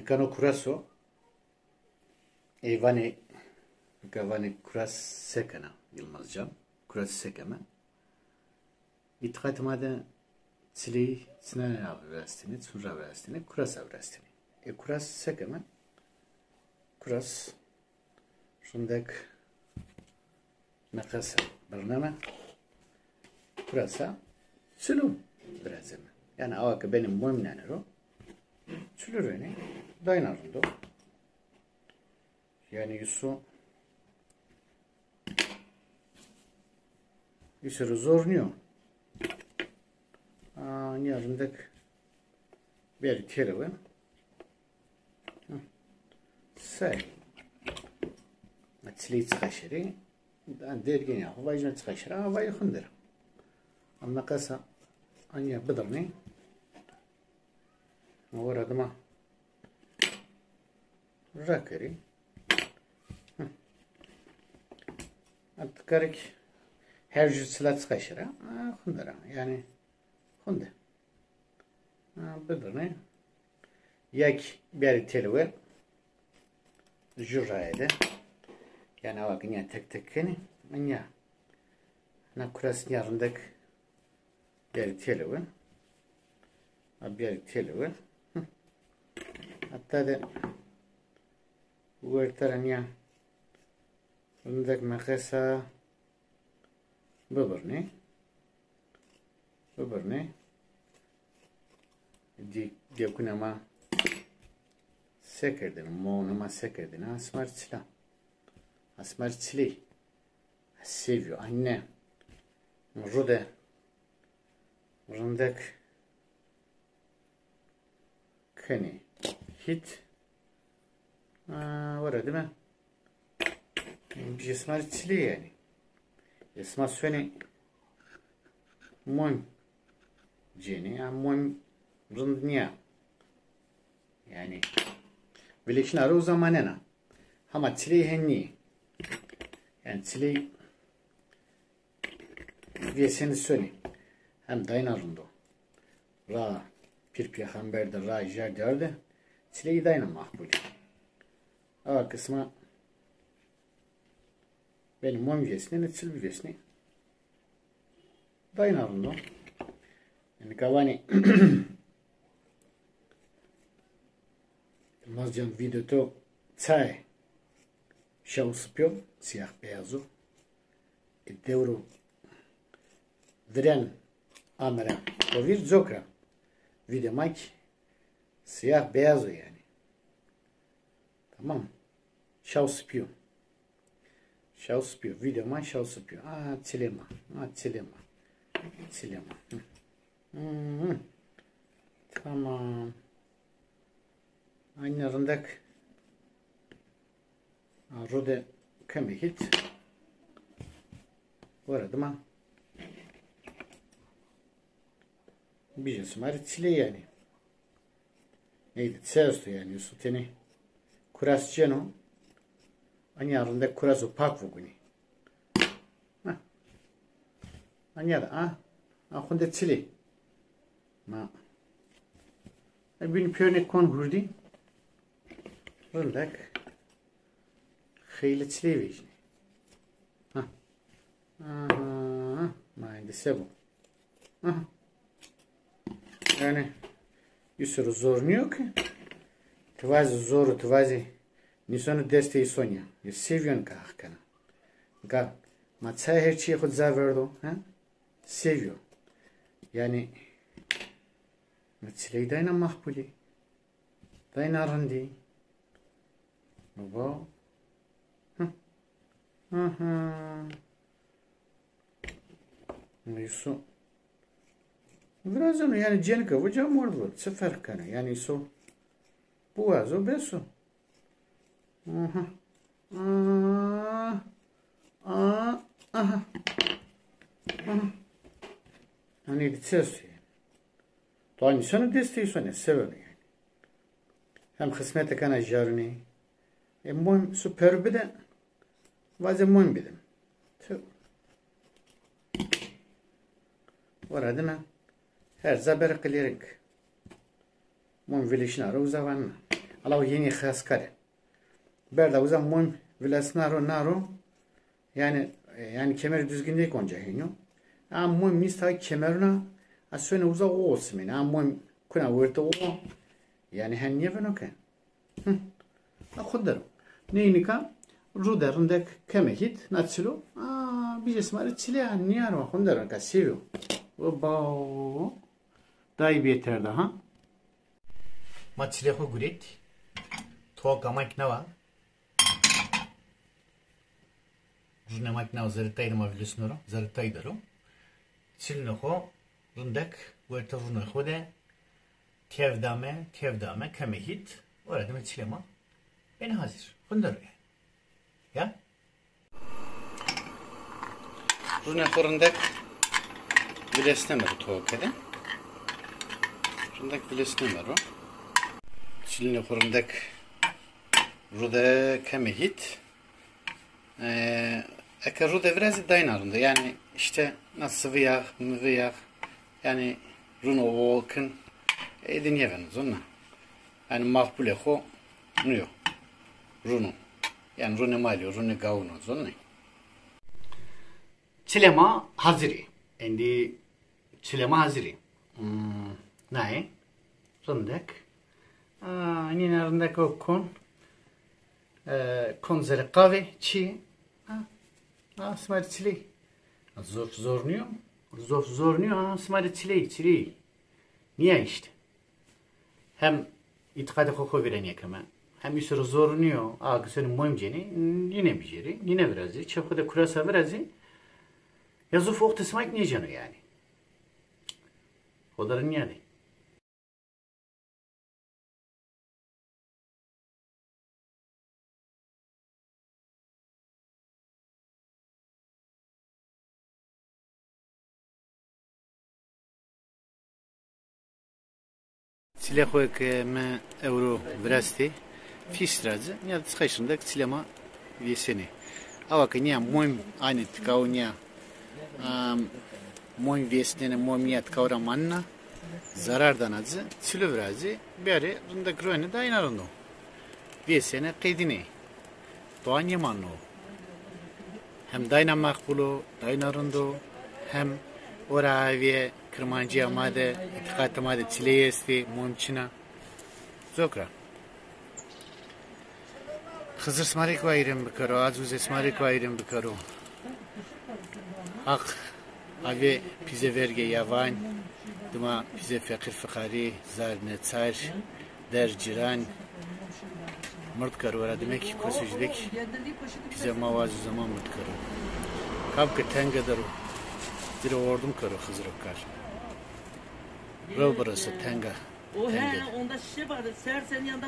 Nikano kuraso eyvani gavani kuras sekana Yılmazcan kuras sekeme İtikatimade çili sinane avrastini çura avrastini kuras avrastini kuras sekeme kuras şundak makasa barnama kurasa çulu birazım yani avak benim muamnanero çülüreni dayanarında yani Yusuru zorluyor. Yarındık bir kere say Çili çıkaşırı dergin ya havayıcına çıkaşırı havayı hındır ama kasa anya bıdırını oradıma rakırı atkarık her cütsüle çıkaşırı hındır yani hındır bıdırını yak bir telve juraydı yani bakın ya tek tekini anya na kuras yarındık bir telve hatta da bu ertaranya yarındık makasa böbürne diyakunama sekerdin moğunama sekerdin asmar çili seviyor anne rude rındık kani hit var değil mi? Bir esmar çili yani esmar söyle mum ceni ya mum rındniya yani bileşin arı o zamanena ama çili henni yani çili diyesini söyle hem dayanarında ra Peygamber'de ra jarderde çileyi dayanır makbul. Ama kısma benim mum üyesine ne çil üyesine dayanarında. Yani kavani Yılmazcan videoda çay şavusupyo siyah beyazı devru veren amera o bir zokra videomak siyah beyazı yani tamam şavusupyo videoman şavusupyo çilema tamam aynı rındak rode kemi hit orada mı bir jasmar çile yani neydi çesto yani suteni kuras ceno aynı rındak kuras opak vuguni aynı da ahunde çile ma bin piyone kon hurdi rındak خیلی چلی ویژنی ما عندي سبب yani yusuru zorluyor ki tvazi nisonu desteği sonya seviyorsun kahkana ga maçaya her şeyi khud zaverdo seviyor yani maçlayı dayna mahbuli dayna randi baba Isso. Вразано, yani Cenka hoca mordu. Sıfır kanı. Yani so. Bu azo beso. Hani ditses. Tani sana desteği sonra sever yani. Hem kısmete kana jarni. Mum süper bir de vazı mum bidim. Orada değil mi? Her zaber kilirik. Mum vilişna roza vanna. Allah yeni khas kare. Berda uzan mum vilas naro. Yani kemer düzgün değil konca henyo. Ama mum mista kemeruna asöne uza o olsun. Ama mum kuna vurta o. Yani hen niye ben okey. Akuddarım. Neyini ka? Ruderundek kemehit natsilo. Bir cismarı çile niye arma kundarım ka seviyor. O bao. Dayı bir yeter daha. Maçleho gurit. Toka maknava. Rune maknava zarytajno wilusnoro. Zarytajdaro. Silnoho. Rundek. Vuelta runeho de. Tevdame. Kemehit. Orada meçlema. Ben hazır. Kundarım. Ya? Rune korundek. Vilesnemer tokede. Rundek vilesnemer o. Çilini korundek. Rude kemehit. Eka rude biraz dayanarında. Yani işte nasıl sıvıyak. Yani runo volkın. Edin yeveniz onunla. Yani makbule ho. Nuyo. Runo. Yani rune malyo, rune gauno. Onunla. Çilema haziri. Endi çilema haziri. Ne? Rundek. Nina rundek o konzere kahve çi. Smart çile. Zornuyor. Smart çile. Niye işte? Hem itikadı koku veren yakama. Hem bir sürü zornuyor. Ağzının muhimceni yine bir yeri. Yine birazcık. Çapıda kurasa birazcık. Yazı foktu smak niye canı yani? Odarın yani. Silahı ki me euro vrasti fişrazı ya da sıkışında silama veseni. Ama ki niye muhim aynı tıkav niye muhim vesene muhimiyet kavramanına zarardan azı silo vrazı bir ara rında gröne dayanarında. Vesene kaydını. Doğan yamanlı. Hem dayanamak bulu dayanarında hem oraya kırmancı amade, itikat amade çileyesti, mumçina. Zokra. Hızır smarik vayırım bikaro, azuz smarik vayırım bikaro. Hak, abi pize verge yavan, duma pize fakir fakari, zar netzar, der ciran, mırd karo, ara demek ki kosucudek, pize mavazu zaman mırd karo. Kapkı tenge daru. Diri ordum karo Hızır okar. Rol burası tenge. O he onda şişe vardı. Sersen yanında